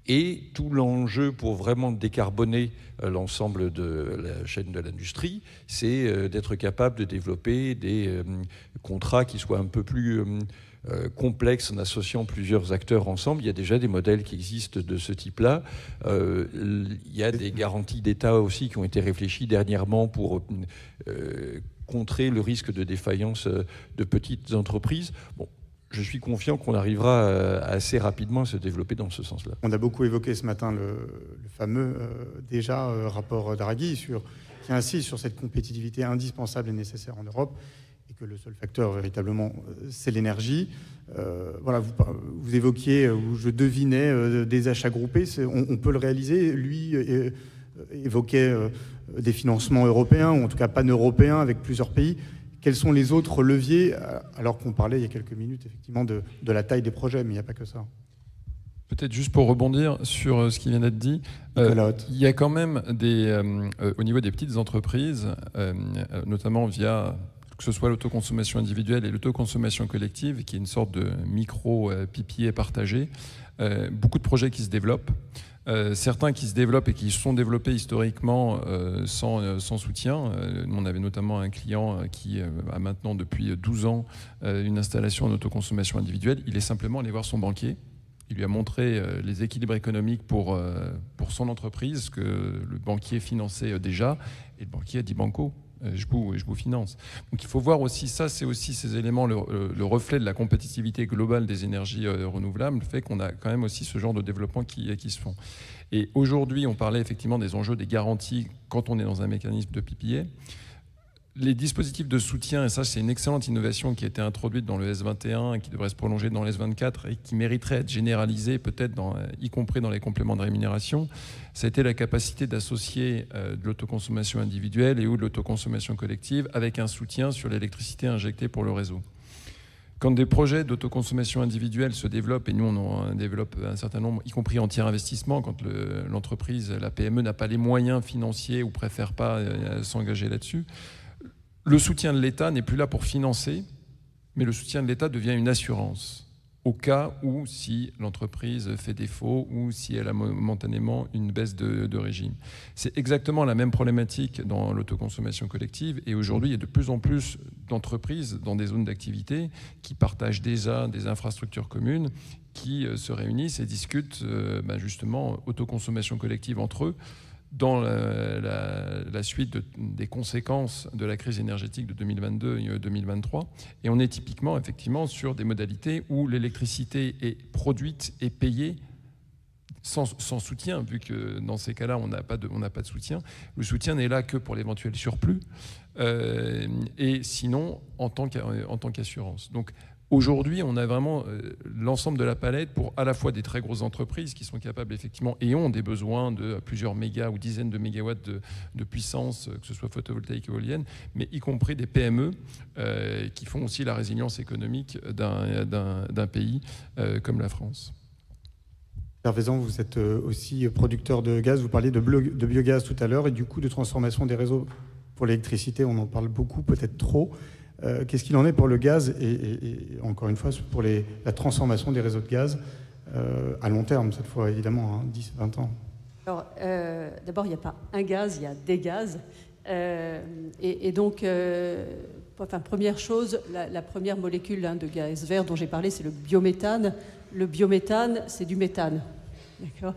[SPEAKER 5] Et tout l'enjeu pour vraiment décarboner l'ensemble de la chaîne de l'industrie, c'est d'être capable de développer des contrats qui soient un peu plus complexes en associant plusieurs acteurs ensemble. Il y a déjà des modèles qui existent de ce type-là. Il y a des garanties d'État aussi qui ont été réfléchies dernièrement pour contrer le risque de défaillance de petites entreprises. Bon, je suis confiant qu'on arrivera assez rapidement à se développer dans ce sens-là.
[SPEAKER 3] On a beaucoup évoqué ce matin le fameux rapport Draghi qui insiste sur cette compétitivité indispensable et nécessaire en Europe, et que le seul facteur véritablement c'est l'énergie. Voilà, vous évoquiez, ou je devinais, des achats groupés, on peut le réaliser. Lui évoquait des financements européens, ou en tout cas pan-européens avec plusieurs pays. Quels sont les autres leviers, alors qu'on parlait il y a quelques minutes effectivement de la taille des projets, mais il n'y a pas que ça.
[SPEAKER 6] Peut-être juste pour rebondir sur ce qui vient d'être dit, il y a quand même au niveau des petites entreprises, notamment via que ce soit l'autoconsommation individuelle et l'autoconsommation collective, qui est une sorte de micro-PPA partagé, beaucoup de projets qui se développent. Certains qui se développent et qui sont développés historiquement sans soutien. On avait notamment un client qui a maintenant depuis 12 ans une installation en autoconsommation individuelle. Il est simplement allé voir son banquier. Il lui a montré les équilibres économiques pour son entreprise que le banquier finançait déjà. Et le banquier a dit banco. Je vous finance. Donc il faut voir aussi ça, c'est aussi ces éléments, le reflet de la compétitivité globale des énergies renouvelables, le fait qu'on a quand même aussi ce genre de développement qui se font. Et aujourd'hui, on parlait effectivement des enjeux, des garanties quand on est dans un mécanisme de PPA. Les dispositifs de soutien, et ça c'est une excellente innovation qui a été introduite dans le S21 et qui devrait se prolonger dans le S24 et qui mériterait d'être généralisée peut-être y compris dans les compléments de rémunération, ça a été la capacité d'associer de l'autoconsommation individuelle et ou de l'autoconsommation collective avec un soutien sur l'électricité injectée pour le réseau. Quand des projets d'autoconsommation individuelle se développent, et nous on en développe un certain nombre, y compris en tiers investissement, quand l'entreprise, la PME n'a pas les moyens financiers ou préfère pas s'engager là-dessus, le soutien de l'État n'est plus là pour financer, mais le soutien de l'État devient une assurance. au cas où si l'entreprise fait défaut ou si elle a momentanément une baisse de régime. C'est exactement la même problématique dans l'autoconsommation collective et aujourd'hui il y a de plus en plus d'entreprises dans des zones d'activité qui partagent déjà des infrastructures communes, qui se réunissent et discutent justement autoconsommation collective entre eux dans la suite des conséquences de la crise énergétique de 2022 et 2023. Et on est typiquement, effectivement, sur des modalités où l'électricité est produite et payée sans soutien, vu que dans ces cas-là, on n'a pas de soutien. Le soutien n'est là que pour l'éventuel surplus, et sinon, en tant qu'assurance. Donc, aujourd'hui, on a vraiment l'ensemble de la palette pour à la fois des très grosses entreprises qui sont capables effectivement et ont des besoins de plusieurs mégas ou dizaines de mégawatts de puissance, que ce soit photovoltaïque ou éolienne, mais y compris des PME qui font aussi la résilience économique d'un pays comme la France.
[SPEAKER 3] Hervé Zan, vous êtes aussi producteur de gaz, vous parliez de biogaz tout à l'heure et du coût de transformation des réseaux pour l'électricité, on en parle beaucoup, peut-être trop. Qu'est-ce qu'il en est pour le gaz et encore une fois pour la transformation des réseaux de gaz à long terme, cette fois évidemment, 10, 20 ans?
[SPEAKER 4] Alors, d'abord, il n'y a pas un gaz, il y a des gaz. Donc, première chose, la première molécule de gaz vert dont j'ai parlé, c'est le biométhane. Le biométhane, c'est du méthane. D'accord ?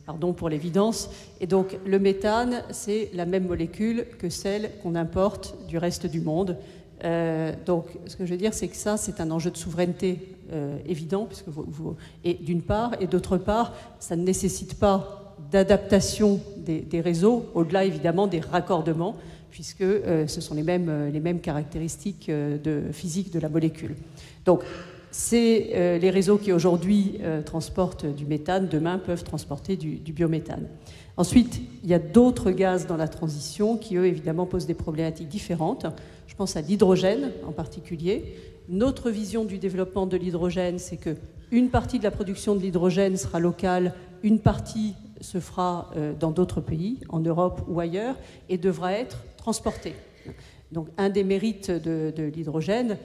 [SPEAKER 4] Pardon pour l'évidence. Et donc, le méthane, c'est la même molécule que celle qu'on importe du reste du monde. Donc, ce que je veux dire, c'est que ça, c'est un enjeu de souveraineté évident, puisque et d'une part, et d'autre part, ça ne nécessite pas d'adaptation des réseaux, au-delà évidemment des raccordements, puisque ce sont les mêmes caractéristiques physiques de la molécule. Donc, c'est les réseaux qui aujourd'hui transportent du méthane, demain peuvent transporter du biométhane. Ensuite, il y a d'autres gaz dans la transition qui, eux, évidemment, posent des problématiques différentes. Je pense à l'hydrogène en particulier. Notre vision du développement de l'hydrogène, c'est qu'une partie de la production de l'hydrogène sera locale, une partie se fera dans d'autres pays, en Europe ou ailleurs, et devra être transportée. Donc, un des mérites de l'hydrogène,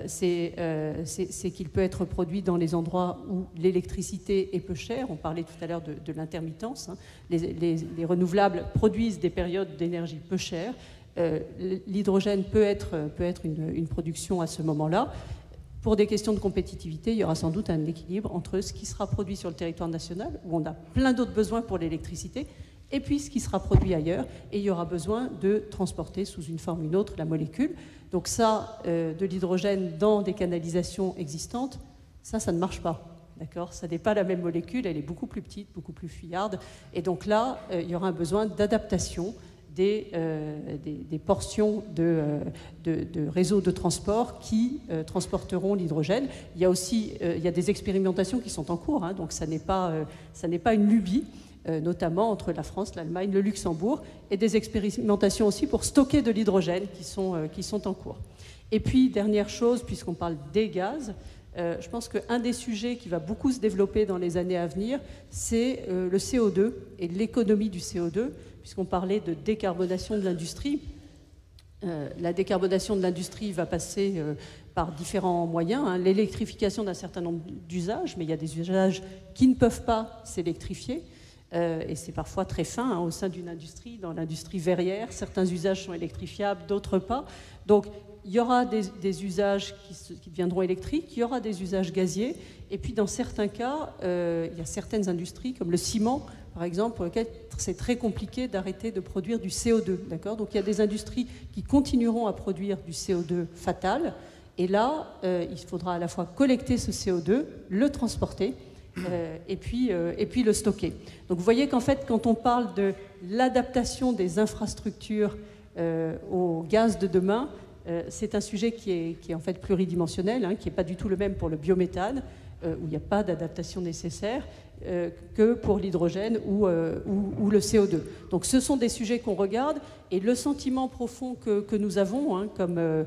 [SPEAKER 4] c'est qu'il peut être produit dans les endroits où l'électricité est peu chère. On parlait tout à l'heure de l'intermittence. Les renouvelables produisent des périodes d'énergie peu chères. L'hydrogène peut être une production à ce moment-là. Pour des questions de compétitivité, il y aura sans doute un équilibre entre ce qui sera produit sur le territoire national, où on a plein d'autres besoins pour l'électricité, et puis ce qui sera produit ailleurs, et il y aura besoin de transporter sous une forme ou une autre la molécule. Donc ça, de l'hydrogène dans des canalisations existantes, ça ne marche pas. D'accord ? Ça n'est pas la même molécule, elle est beaucoup plus petite, beaucoup plus fuyarde, et donc là, il y aura un besoin d'adaptation des portions de réseaux de transport qui transporteront l'hydrogène. Il y a aussi des expérimentations qui sont en cours, donc ça n'est pas une lubie, notamment entre la France, l'Allemagne, le Luxembourg, et des expérimentations aussi pour stocker de l'hydrogène qui sont en cours. Et puis, dernière chose, puisqu'on parle des gaz, je pense qu'un des sujets qui va beaucoup se développer dans les années à venir, c'est le CO2 et l'économie du CO2, puisqu'on parlait de décarbonation de l'industrie. La décarbonation de l'industrie va passer par différents moyens. L'électrification d'un certain nombre d'usages, mais il y a des usages qui ne peuvent pas s'électrifier. Et c'est parfois très fin au sein d'une industrie. Dans l'industrie verrière, certains usages sont électrifiables, d'autres pas. Donc, il y aura des usages qui deviendront électriques, il y aura des usages gaziers, et puis dans certains cas, il y a certaines industries, comme le ciment, par exemple, pour lesquelles c'est très compliqué d'arrêter de produire du CO2. D'accord ? Donc il y a des industries qui continueront à produire du CO2 fatal, et là, il faudra à la fois collecter ce CO2, le transporter, et puis le stocker. Donc vous voyez qu'en fait, quand on parle de l'adaptation des infrastructures au gaz de demain, c'est un sujet qui est en fait pluridimensionnel, qui n'est pas du tout le même pour le biométhane, où il n'y a pas d'adaptation nécessaire, que pour l'hydrogène ou le CO2. Donc ce sont des sujets qu'on regarde, et le sentiment profond que nous avons comme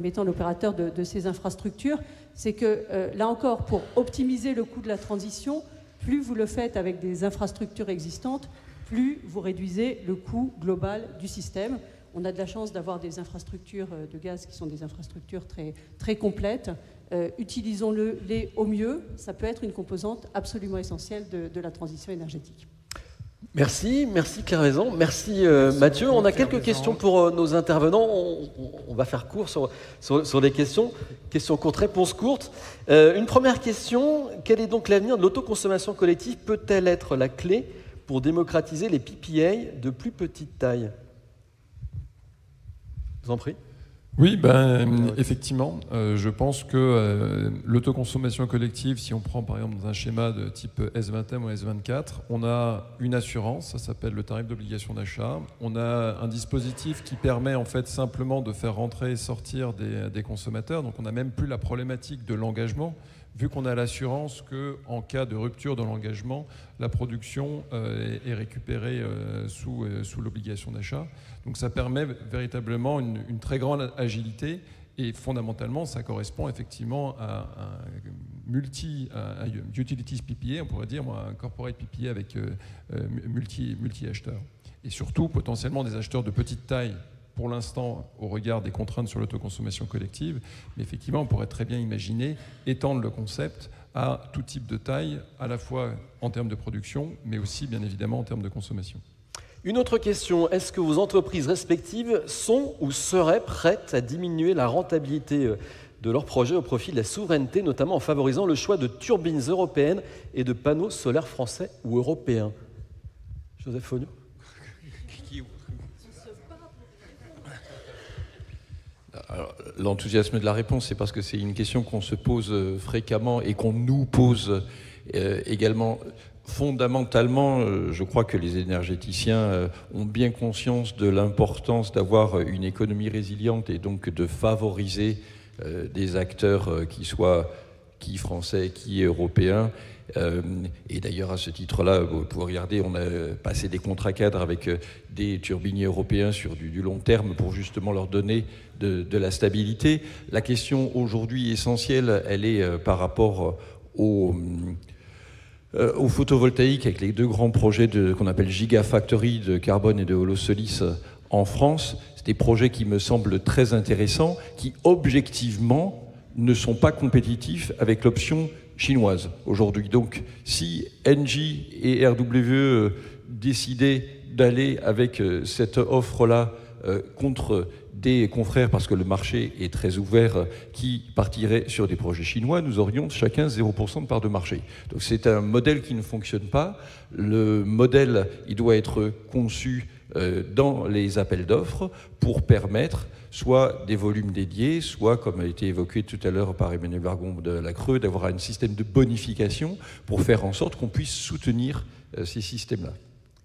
[SPEAKER 4] étant l'opérateur de ces infrastructures, c'est que là encore, pour optimiser le coût de la transition, plus vous le faites avec des infrastructures existantes, plus vous réduisez le coût global du système. On a de la chance d'avoir des infrastructures de gaz qui sont des infrastructures très, très complètes, utilisons-les au mieux. Ça peut être une composante absolument essentielle de la transition énergétique.
[SPEAKER 1] Merci Claire Vaison, merci Mathieu. On a quelques questions pour nos intervenants. On va faire court sur les questions. Questions courtes, réponses courtes. Une première question, quel est donc l'avenir de l'autoconsommation collective? Peut-elle être la clé pour démocratiser les PPA de plus petite taille? Je vous en prie.
[SPEAKER 6] Oui, effectivement, je pense que l'autoconsommation collective, si on prend par exemple dans un schéma de type S20M ou S24, on a une assurance, ça s'appelle le tarif d'obligation d'achat. On a un dispositif qui permet en fait simplement de faire rentrer et sortir des consommateurs. Donc on n'a même plus la problématique de l'engagement, vu qu'on a l'assurance qu'en cas de rupture dans l'engagement, la production est récupérée sous l'obligation d'achat. Donc ça permet véritablement une très grande agilité et fondamentalement, ça correspond effectivement à un utilities PPA, on pourrait dire, un corporate PPA avec multi-acheteurs. Et surtout, potentiellement, des acheteurs de petite taille, pour l'instant, au regard des contraintes sur l'autoconsommation collective. Mais effectivement, on pourrait très bien imaginer étendre le concept à tout type de taille, à la fois en termes de production, mais aussi, bien évidemment, en termes de consommation.
[SPEAKER 1] Une autre question, est-ce que vos entreprises respectives sont ou seraient prêtes à diminuer la rentabilité de leurs projets au profit de la souveraineté, notamment en favorisant le choix de turbines européennes et de panneaux solaires français ou européens? Joseph Fognon.
[SPEAKER 5] L'enthousiasme de la réponse, c'est parce que c'est une question qu'on se pose fréquemment et qu'on nous pose également. Fondamentalement, je crois que les énergéticiens ont bien conscience de l'importance d'avoir une économie résiliente et donc de favoriser des acteurs qui soient français, qui européens. Et d'ailleurs, à ce titre-là, vous pouvez regarder, on a passé des contrats cadres avec des turbiniers européens sur du long terme pour justement leur donner de la stabilité. La question aujourd'hui essentielle, elle est par rapport au photovoltaïque, avec les deux grands projets qu'on appelle Gigafactory de Carbone et de Holosolis en France. C'est des projets qui me semblent très intéressants, qui objectivement ne sont pas compétitifs avec l'option chinoise aujourd'hui. Donc si Engie et RWE décidaient d'aller avec cette offre-là contre des confrères, parce que le marché est très ouvert, qui partiraient sur des projets chinois, nous aurions chacun 0% de part de marché. Donc c'est un modèle qui ne fonctionne pas. Le modèle, il doit être conçu dans les appels d'offres pour permettre soit des volumes dédiés, soit, comme a été évoqué tout à l'heure par Emmanuel Vargon de la Creux, d'avoir un système de bonification pour faire en sorte qu'on puisse soutenir ces systèmes-là.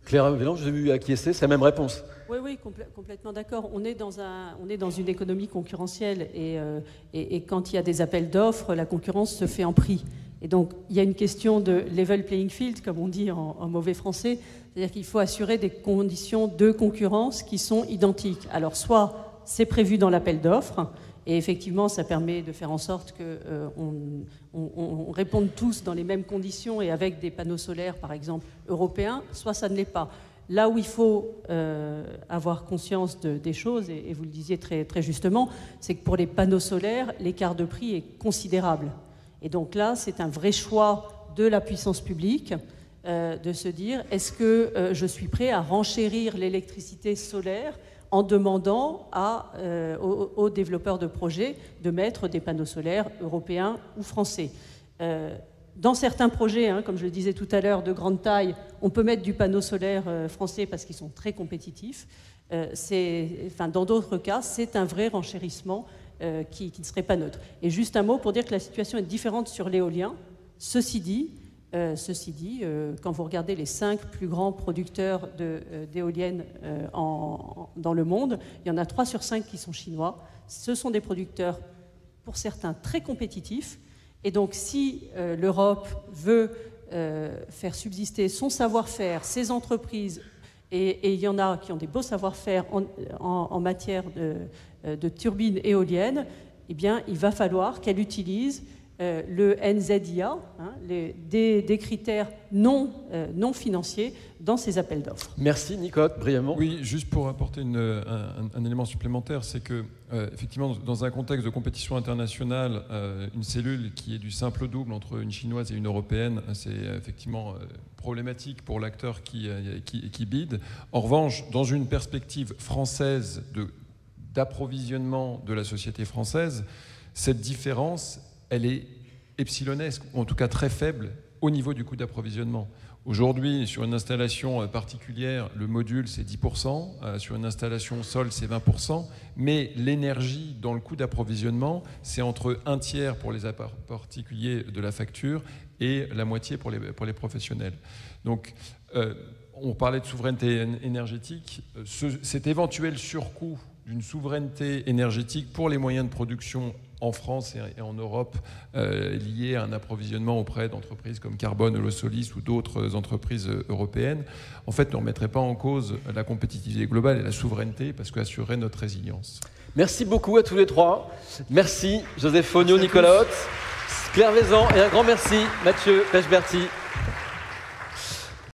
[SPEAKER 1] Claire Vaison, je vous ai vu acquiescer, c'est la même réponse.
[SPEAKER 4] Oui, complètement d'accord. On est dans une économie concurrentielle et quand il y a des appels d'offres, la concurrence se fait en prix. Et donc, il y a une question de level playing field, comme on dit en mauvais français, c'est-à-dire qu'il faut assurer des conditions de concurrence qui sont identiques. Alors, soit c'est prévu dans l'appel d'offres, et effectivement, ça permet de faire en sorte qu'on réponde tous dans les mêmes conditions et avec des panneaux solaires, par exemple, européens, soit ça ne l'est pas. Là où il faut avoir conscience des choses, et vous le disiez très, très justement, c'est que pour les panneaux solaires, l'écart de prix est considérable. Et donc là, c'est un vrai choix de la puissance publique de se dire, est-ce que je suis prêt à renchérir l'électricité solaire en demandant aux développeurs de projets de mettre des panneaux solaires européens ou français. Dans certains projets, comme je le disais tout à l'heure, de grande taille, on peut mettre du panneau solaire français parce qu'ils sont très compétitifs. Dans d'autres cas, c'est un vrai renchérissement qui ne serait pas neutre. Et juste un mot pour dire que la situation est différente sur l'éolien. Ceci dit, quand vous regardez les 5 plus grands producteurs d'éoliennes dans le monde, il y en a 3 sur 5 qui sont chinois. Ce sont des producteurs, pour certains, très compétitifs. Et donc, si l'Europe veut faire subsister son savoir-faire, ses entreprises, et il y en a qui ont des beaux savoir-faire en matière de turbines éoliennes, eh bien, il va falloir qu'elle utilise le NZIA, des critères non financiers dans ces appels d'offres.
[SPEAKER 1] Merci Nicotte, brièvement.
[SPEAKER 6] Oui, juste pour apporter un élément supplémentaire, c'est que effectivement, dans un contexte de compétition internationale, une cellule qui est du simple double entre une chinoise et une européenne, c'est effectivement problématique pour l'acteur qui bide. En revanche, dans une perspective française d'approvisionnement de la société française, cette différence, elle est epsilonesque, ou en tout cas très faible, au niveau du coût d'approvisionnement. Aujourd'hui, sur une installation particulière, le module, c'est 10%, sur une installation sol, c'est 20%, mais l'énergie dans le coût d'approvisionnement, c'est entre un tiers pour les particuliers de la facture et la moitié pour les professionnels. Donc, on parlait de souveraineté énergétique. Cet éventuel surcoût d'une souveraineté énergétique pour les moyens de production en France et en Europe lié à un approvisionnement auprès d'entreprises comme Carbone, Holosolis ou d'autres entreprises européennes, en fait, ne remettrait pas en cause la compétitivité globale et la souveraineté parce qu'assurerait notre résilience.
[SPEAKER 1] Merci beaucoup à tous les trois. Merci Joseph Fogno, Nicolas Hotz, Claire Vaizan et un grand merci Mathieu Pechberti.